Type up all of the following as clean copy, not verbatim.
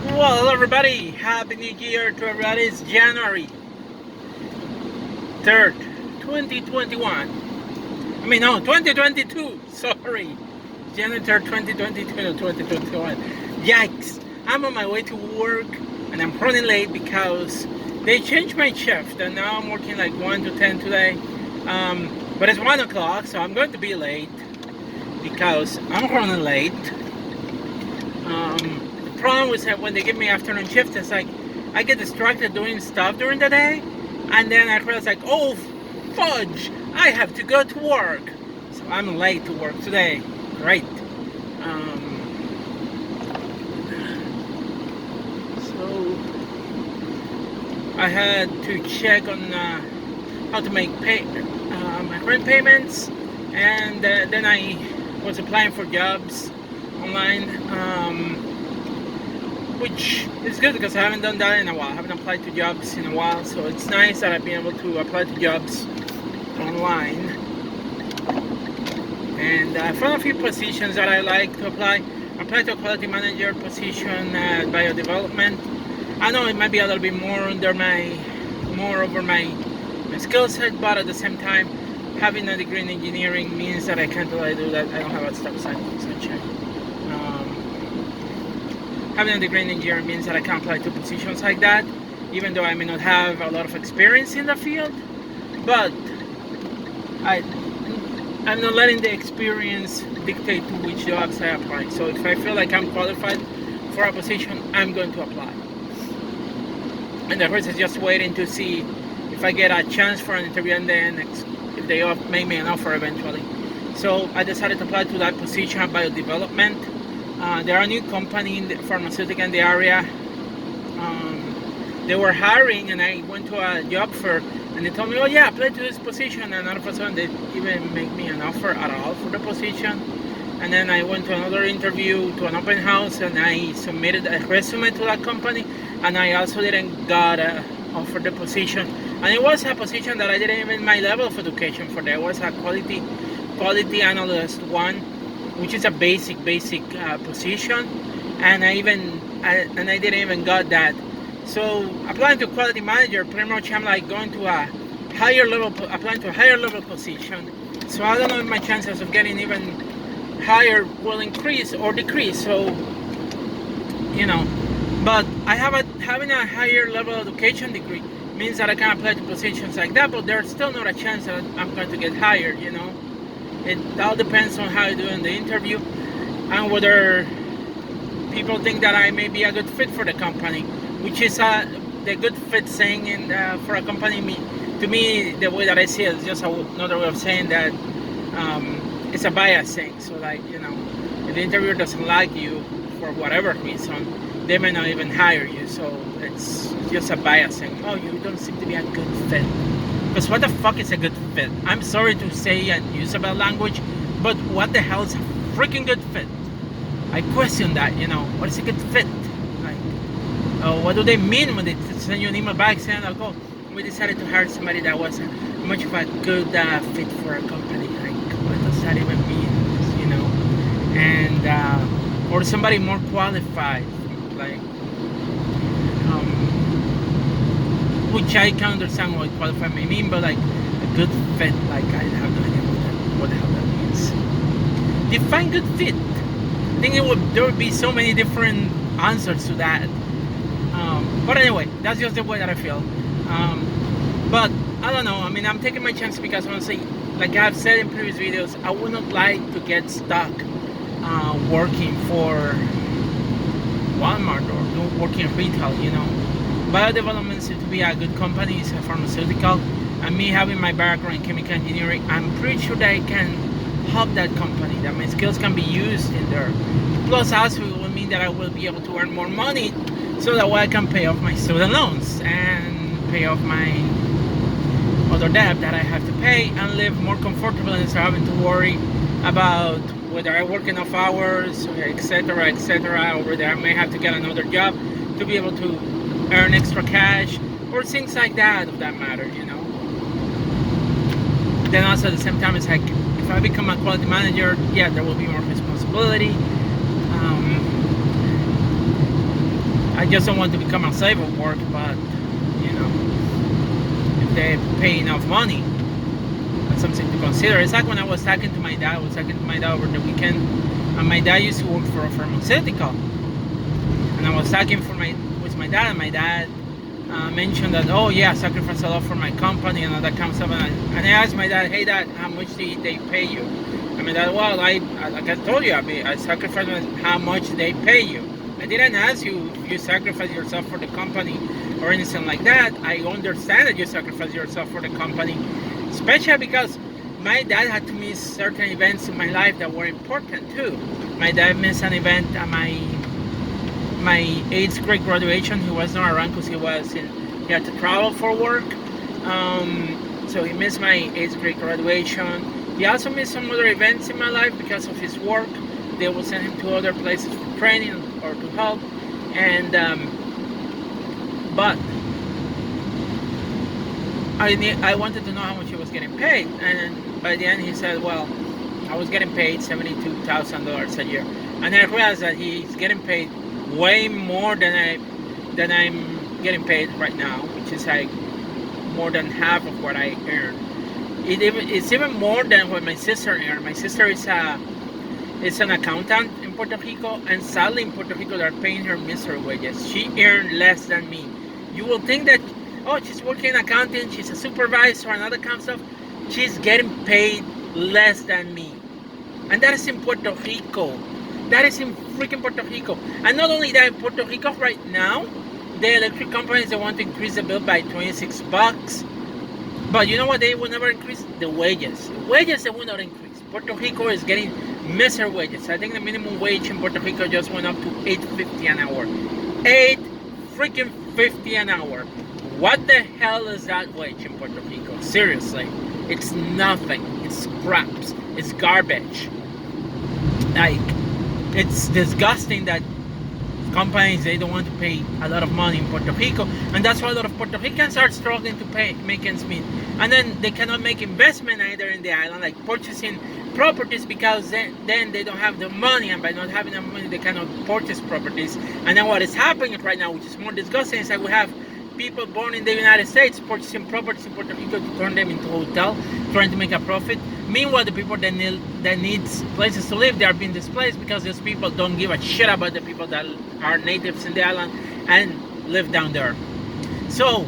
Well, hello everybody. Happy New Year to everybody. It's January 3rd, 2021. I mean, no, 2022. Sorry. January 3rd, 2022 to 2021. Yikes. I'm on my way to work and I'm running late because they changed my shift and now I'm working like 1 to 10 today. But it's 1 o'clock, so I'm going to be late because I'm running late. The problem was that when they give me afternoon shift, it's like I get distracted doing stuff during the day, and then I realize like, oh fudge, I have to go to work, so I'm late to work today. Great. So I had to check on how to make my rent payments, and then I was applying for jobs online, which is good because I haven't done that in a while. I haven't applied to jobs in a while, so it's nice that I've been able to apply to jobs online. And I found a few positions that I like to apply. I applied to a quality manager position at biodevelopment. I know it might be a little bit more over my skill set, but at the same time, having a degree in engineering means that I can't really do that. I don't have a stop sign, sunshine. Having a degree in engineering means that I can apply to positions like that, even though I may not have a lot of experience in the field. But I'm not letting the experience dictate to which jobs I apply. So if I feel like I'm qualified for a position, I'm going to apply. And the rest is just waiting to see if I get a chance for an interview and then if they make me an offer eventually. So I decided to apply to that position at biodevelopment. They're a new company in the pharmaceutical in the area. They were hiring and I went to a job fair and they told me, oh yeah, apply to this position, and all of a sudden they didn't make me an offer at all for the position. And then I went to another interview, to an open house, and I submitted a resume to that company, and I also didn't got offered the position. And it was a position that I didn't even my level of education for. There was a quality analyst one, which is a basic position, and I didn't even got that. So applying to quality manager, pretty much I'm like going to a higher level, applying to a higher level position. So I don't know if my chances of getting even higher will increase or decrease. So but having a higher level education degree means that I can apply to positions like that, but there's still not a chance that I'm going to get hired. It all depends on how I do in the interview and whether people think that I may be a good fit for the company, which is the good fit saying for a company. To me, the way that I see it is just another way of saying that it's a bias thing. So if the interviewer doesn't like you for whatever reason, they may not even hire you. So it's just a bias thing. Oh, you don't seem to be a good fit. Because what the fuck is a good fit? I'm sorry to say and use a bad language, but what the hell is a freaking good fit? I question that, what is a good fit? What do they mean when they send you an email back saying, like, oh, we decided to hire somebody that was much of a good fit for a company? Like, what does that even mean? And or somebody more qualified, like. Which I can understand what qualified may mean, but like a good fit, like I have no idea what the hell that means. Define good fit. I think there would be so many different answers to that. But anyway, that's just the way that I feel. But I don't know. I mean, I'm taking my chance because honestly, like I've said in previous videos, I would not like to get stuck working for Walmart or working retail. Biodevelopment seems to be a good company. It's a pharmaceutical, and me having my background in chemical engineering, I'm pretty sure that I can help that company, that my skills can be used in there. Plus also it will mean that I will be able to earn more money so that way I can pay off my student loans and pay off my other debt that I have to pay and live more comfortable instead of having to worry about whether I work enough hours, etc., or whether I may have to get another job to be able to earn extra cash or things like that, of that matter. Then also at the same time, it's like if I become a quality manager, yeah, there will be more responsibility. I I just don't want to become a slave of work, but if they pay enough money, that's something to consider. It's like when I was talking to my dad. I was talking to my dad over the weekend, and my dad used to work for a pharmaceutical, and I was talking with my dad, and my dad mentioned that, oh yeah, I sacrifice a lot for my company and all that kind of stuff. And I asked my dad, hey dad, how much do they pay you? And my dad, well, like I told you, I sacrifice how much they pay you. I didn't ask you if you sacrifice yourself for the company or anything like that. I understand that you sacrifice yourself for the company, especially because my dad had to miss certain events in my life that were important too. My dad missed an event at my 8th grade graduation. He was not around because he had to travel for work. So he missed my 8th grade graduation. He also missed some other events in my life because of his work. They will send him to other places for training or to help. And but I wanted to know how much he was getting paid. And by the end he said, well, I was getting paid $72,000 a year. And I realized that he's getting paid way more than I'm getting paid right now, which is like more than half of what I earn. It's even more than what my sister earned. My sister is an accountant in Puerto Rico, and sadly in Puerto Rico they're paying her misery wages. She earned less than me. You will think that, oh, she's working in accounting, she's a supervisor and other kind of stuff. She's getting paid less than me, and that is in Puerto Rico. That is in freaking Puerto Rico. And not only that, in Puerto Rico right now, the electric companies, they want to increase the bill by $26. But you know what? They will never increase the wages. Wages, they will not increase. Puerto Rico is getting miserable wages. I think the minimum wage in Puerto Rico just went up to $8.50 an hour. $8.50 an hour. What the hell is that wage in Puerto Rico? Seriously. It's nothing. It's scraps. It's garbage. Like, it's disgusting that companies, they don't want to pay a lot of money in Puerto Rico, and that's why a lot of Puerto Ricans are struggling to make ends meet. And then they cannot make investment either in the island, like purchasing properties, because then they don't have the money, and by not having the money they cannot purchase properties. And then what is happening right now, which is more disgusting, is that we have people born in the United States purchasing properties in Puerto Rico to turn them into a hotel, trying to make a profit. Meanwhile, the people that needs places to live, they are being displaced because these people don't give a shit about the people that are natives in the island and live down there. So,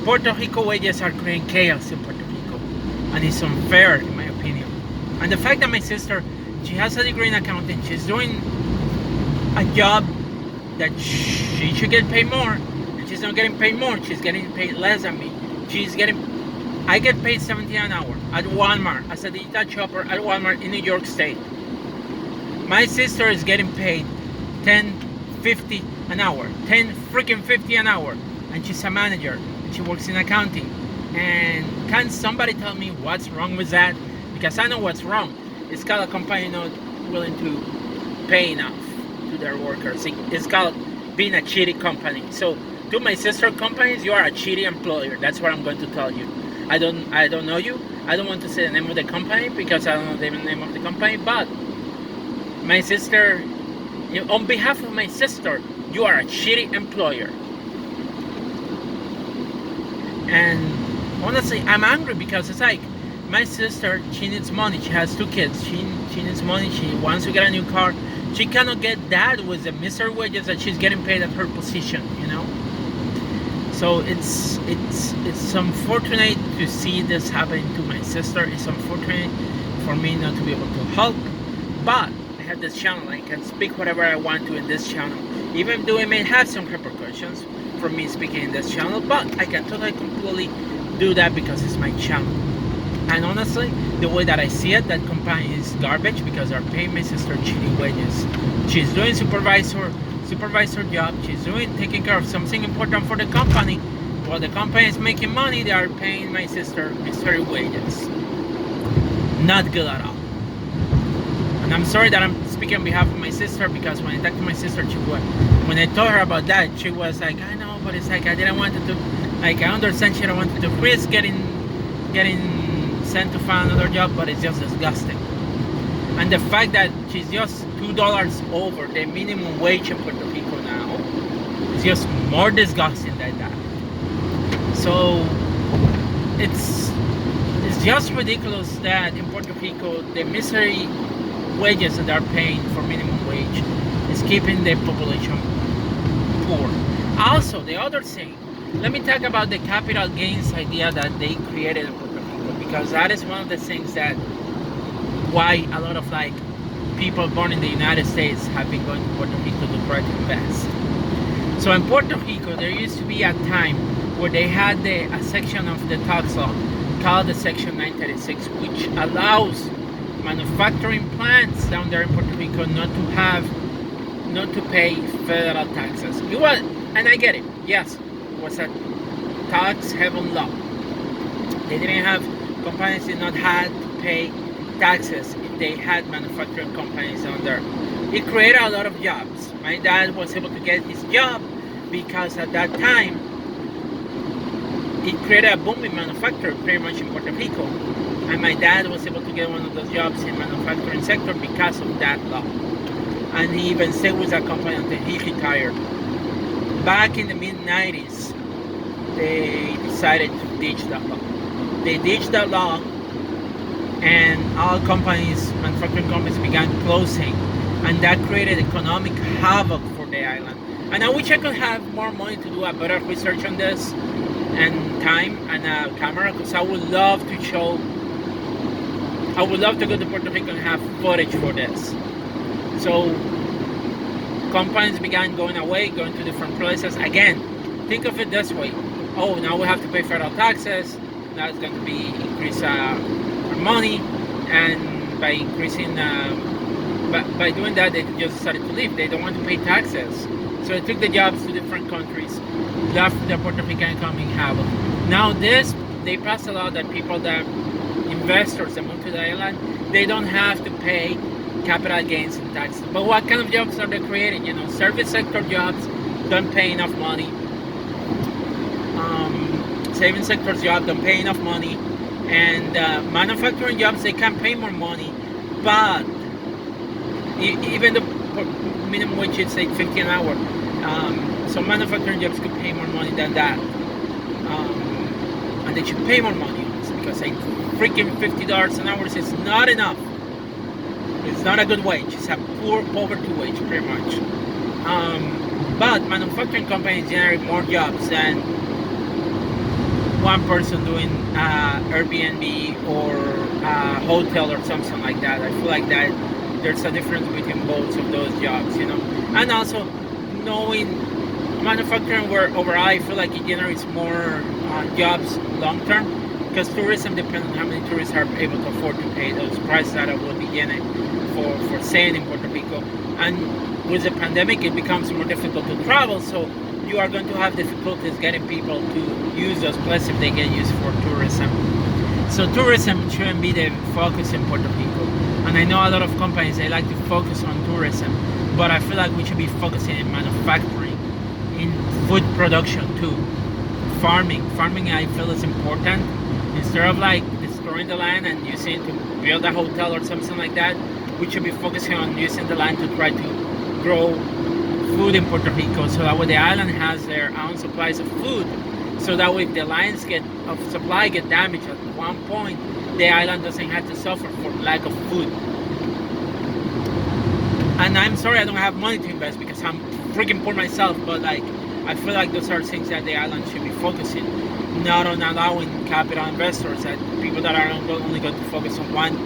Puerto Rico wages are creating chaos in Puerto Rico, and it's unfair in my opinion. And the fact that my sister, she has a degree in accounting, she's doing a job that she should get paid more, and she's not getting paid more, she's getting paid less than me. I get paid $17 an hour at Walmart as a digital shopper at Walmart in New York State. My sister is getting paid $10.50 an hour, $10.50 an hour, and she's a manager. She works in accounting. And can somebody tell me what's wrong with that? Because I know what's wrong. It's called a company not willing to pay enough to their workers. It's called being a cheating company. So to my sister companies, you are a cheating employer. That's what I'm going to tell you. I don't know you. I don't want to say the name of the company because I don't know the name of the company. But my sister, on behalf of my sister, you are a shitty employer. And honestly, I'm angry because it's like my sister, she needs money. She has 2 kids. She needs money. She wants to get a new car. She cannot get that with the miserable wages that she's getting paid at her position. So it's unfortunate to see this happening to my sister. It's unfortunate for me not to be able to help. But I have this channel. I can speak whatever I want to in this channel. Even though it may have some repercussions for me speaking in this channel, but I can totally completely do that because it's my channel. And honestly, the way that I see it, that company is garbage because they're paying my sister cheating wages. She's doing supervisor job. She's taking care of something important for the company. While the company is making money, they are paying my sister misery wages. Not good at all. And I'm sorry that I'm speaking on behalf of my sister, because when I talked to my sister, when I told her about that, she was like, I know, but it's like I didn't want to, like, I understand she didn't want to risk getting sent to find another job, but it's just disgusting. And the fact that she's just $2 over the minimum wage in Puerto Rico now, just more disgusting than that. So it's just ridiculous that in Puerto Rico the misery wages that they're paying for minimum wage is keeping the population poor. Also, the other thing, let me talk about the capital gains idea that they created in Puerto Rico, because that is one of the things that why a lot of like people born in the United States have been going to Puerto Rico to try to invest. So in Puerto Rico, there used to be a time where they had a section of the tax law called the Section 936, which allows manufacturing plants down there in Puerto Rico not to pay federal taxes. It was, and I get it. Yes, it was a tax heaven law. They didn't have companies did not have to pay taxes if they had manufacturing companies down there. It created a lot of jobs. My dad was able to get his job because at that time it created a booming manufacturing pretty much in Puerto Rico. And my dad was able to get one of those jobs in manufacturing sector because of that law. And he even stayed with that company until he retired. Back in the mid-90s, they decided to ditch that law. They ditched that law, and all companies, manufacturing companies, began closing, and that created economic havoc for the island. And I wish I could have more money to do a better research on this, and time and a camera, because I would love to go to Puerto Rico and have footage for this. So companies began going away, going to different places. Again, think of it this way. Oh, now we have to pay federal taxes. Now it's going to be increase our money. And by increasing, by doing that, they just decided to leave. They don't want to pay taxes. So they took the jobs to different countries, left the Puerto Rican economy havoc. Now they passed a law that investors that move to the island, they don't have to pay capital gains and taxes. But what kind of jobs are they creating? Service sector jobs don't pay enough money. Saving sector jobs don't pay enough money. And manufacturing jobs, they can pay more money. But even the minimum wage is like 50 an hour. So manufacturing jobs could pay more money than that. And they should pay more money, because like freaking $50 an hour is not enough. It's not a good wage. It's a poverty wage, pretty much. But manufacturing companies generate more jobs than one person doing Airbnb or a hotel or something like that. I feel like that there's a difference between both of those jobs, And also knowing manufacturing overall, I feel like it generates more jobs long term, because tourism depends on how many tourists are able to afford to pay those prices that will be generated for staying in Puerto Rico. And with the pandemic, it becomes more difficult to travel, so you are going to have difficulties getting people to use those places if they get used for tourism. So tourism shouldn't be the focus in Puerto Rico. And I know a lot of companies, they like to focus on tourism, but I feel like we should be focusing in manufacturing, in food production too. Farming I feel is important. Instead of like destroying the land and using it to build a hotel or something like that, we should be focusing on using the land to try to grow food in Puerto Rico, so that way the island has their own supplies of food, so that way if the lines of supply get damaged at one point, the island doesn't have to suffer for lack of food. And I'm sorry I don't have money to invest because I'm freaking poor myself, but like I feel like those are things that the island should be focusing, not on allowing capital investors, that people that are only going to focus on one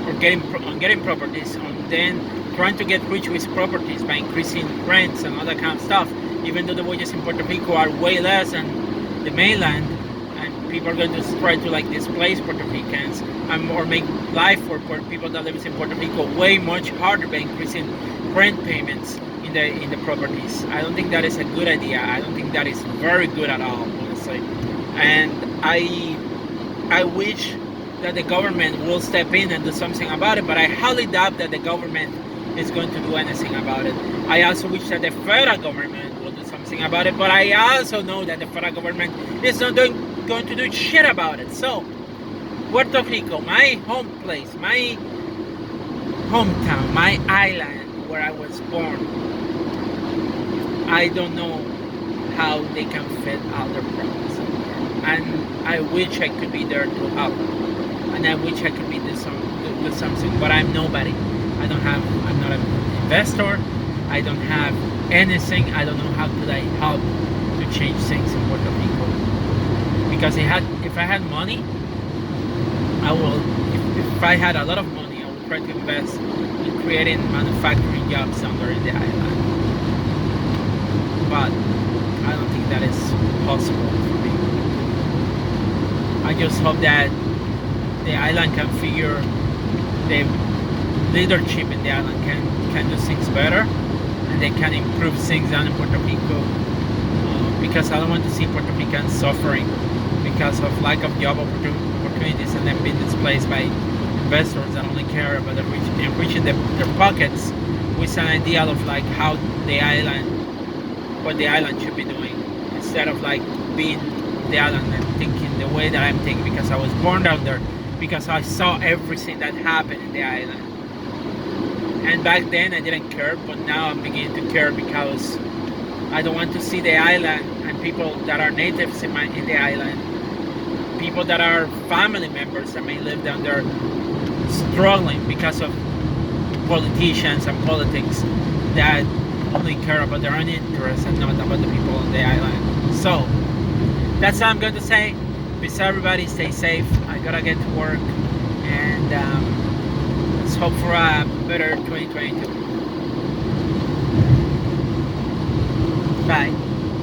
or getting properties, on then trying to get rich with properties by increasing rents and all that kind of stuff, even though the wages in Puerto Rico are way less than the mainland, and people are going to try to like displace Puerto Ricans or make life for people that live in Puerto Rico way much harder by increasing rent payments in the properties. I don't think that is a good idea. I don't think that is very good at all, honestly. And I wish that the government will step in and do something about it, but I highly doubt that the government is going to do anything about it. I also wish that the federal government will do something about it, but I also know that the federal government is not going to do shit about it. So, Puerto Rico, my home place, my hometown, my island where I was born, I don't know how they can fit all their problems over there. And I wish I could be there to help. And I wish I could be do something, but I'm nobody. I'm not an investor. I don't have anything. I don't know how could I help to change things in Puerto Rico. Because if I had money, I will. If I had a lot of money, I would try to invest in creating manufacturing jobs somewhere in the island. But I don't think that is possible for me. I just hope that the island can figure the leadership in the island can do things better, and they can improve things down in Puerto Rico, because I don't want to see Puerto Ricans suffering because of lack of job opportunities and then being displaced by investors that only care about enriching their pockets with an idea of like how the island, what the island should be doing, instead of like being the island and thinking the way that I'm thinking, because I was born down there, because I saw everything that happened in the island. And back then I didn't care, but now I'm beginning to care, because I don't want to see the island and people that are natives in the island, people that are family members that may live down there, struggling because of politicians and politics that only care about their own interests and not about the people on the island. So that's all I'm going to say. Peace, everybody. Stay safe. I gotta get to work, and let's hope for a better 2022. Bye.